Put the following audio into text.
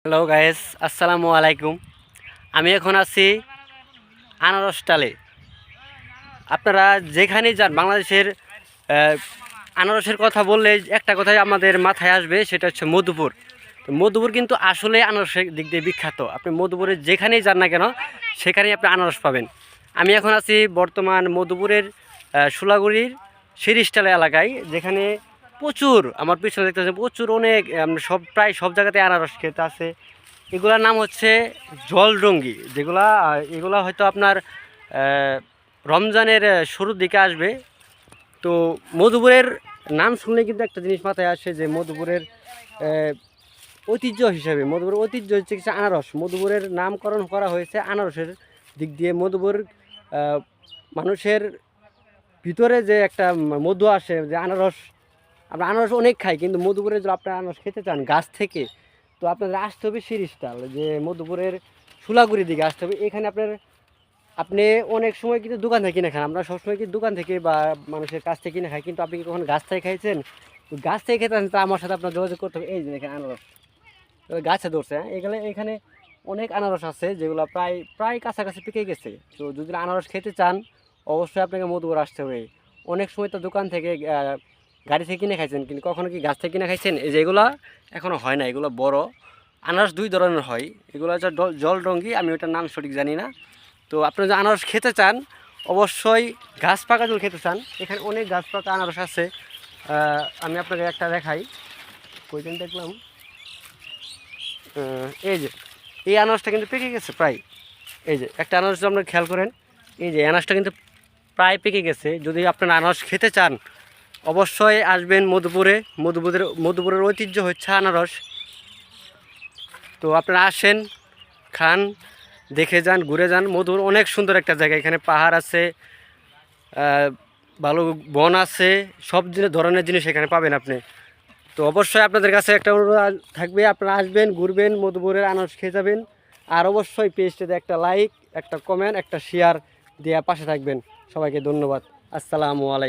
Hello guys, আসসালামু আলাইকুম। আমি এখন আছি আনারস টালে। আপনারা যেখানেই যান বাংলাদেশের আনারসের কথা বললে একটা কথাই আমাদের মাথায় আসবে, সেটা হচ্ছে মধুপুর। তো মধুপুর কিন্তু আসলে আনারসের দিক দিয়ে বিখ্যাত। আপনি মধুপুরে যেখানেই যান না কেন সেখানেই আপনি আনারস পাবেন। আমি এখন আছি বর্তমান মধুপুরের সুলাগুড়ির শিরিষটালা এলাকায়, যেখানে প্রচুর আমার পিছনে দেখতে পাচ্ছেন প্রচুর অনেক প্রায় সব জায়গাতে আনারস ক্ষেত আছে। এগুলার নাম হচ্ছে জলরঙ্গি, এগুলা হয়তো আপনার রমজানের শুরুর দিকে আসবে। তো মধুপুরের নাম শুনলে কিন্তু একটা জিনিস মাথায় আসে, যে মধুপুরের ঐতিহ্য হিসাবে মধুপুরের ঐতিহ্য হচ্ছে কিছু আনারস। মধুপুরের নামকরণ করা হয়েছে আনারসের দিক দিয়ে। মধুপুর মানুষের ভিতরে যে একটা মধু আসে, যে আনারস, আমরা আনারস অনেক খাই, কিন্তু মধুপুরে যদি আপনার আনারস খেতে চান গাছ থেকে, তো আপনাদের আসতে হবে শিরিষটাল, যে মধুপুরের সুলাগুড়ির দিকে আসতে হবে। এখানে আপনি অনেক সময় কিন্তু দোকান থেকে কিনে খান, আমরা সবসময় কিন্তু দোকান থেকে বা মানুষের কাছ থেকে কিনে খাই, কিন্তু আপনি কি কখন গাছ থেকে খাইছেন? গাছ থেকে খেতে তো আমার সাথে আপনার যোগাযোগ করতে হবে। এই যে দেখেন আনারস গাছে ধরছে, হ্যাঁ এখানে অনেক আনারস আছে যেগুলো প্রায় প্রায় কাছাকাছি পেকে গেছে। তো যদি আনারস খেতে চান অবশ্যই আপনাকে মধুপুর আসতে হবে। অনেক সময় তো দোকান থেকে গাড়ি থেকে কিনে খাইছেন, কিন্তু কখনো কি গাছ থেকে কিনে খাইছেন? এই যে এগুলো এখনও হয় না, এগুলো বড় আনারস দুই ধরনের হয়। এগুলো হচ্ছে জলরঙ্গি, আমি ওটার নাম সঠিক জানি না। তো আপনারা যদি আনারস খেতে চান অবশ্যই গাছ পাকা জল খেতে চান, এখানে অনেক গাছ পাকা আনারস আছে। আমি আপনাকে একটা দেখাই, কয়দিন দেখলাম। এই যে এই আনারসটা কিন্তু পেকে গেছে প্রায়। এই যে একটা আনারস আপনারা খেয়াল করেন, এই যে আনারসটা কিন্তু প্রায় পেকে গেছে। যদি আপনারা আনারস খেতে চান অবশ্যই আসবেন মধুপুরে। মধুপুরের ঐতিহ্য হচ্ছে আনারস। তো আপনারা আসেন, খান, দেখে যান, ঘুরে যান। মধুপুর অনেক সুন্দর একটা জায়গা, এখানে পাহাড় আছে, ভালো বন আছে, সব ধরনের জিনিস এখানে পাবেন আপনি। তো অবশ্যই আপনাদের কাছে একটা অনুরোধ থাকবে, আপনারা আসবেন, ঘুরবেন, মধুপুরের আনারস খেয়ে যাবেন। আর অবশ্যই পেজটাতে একটা লাইক, একটা কমেন্ট, একটা শেয়ার দিয়ে পাশে থাকবেন। সবাইকে ধন্যবাদ। আসসালামু আলাইকুম।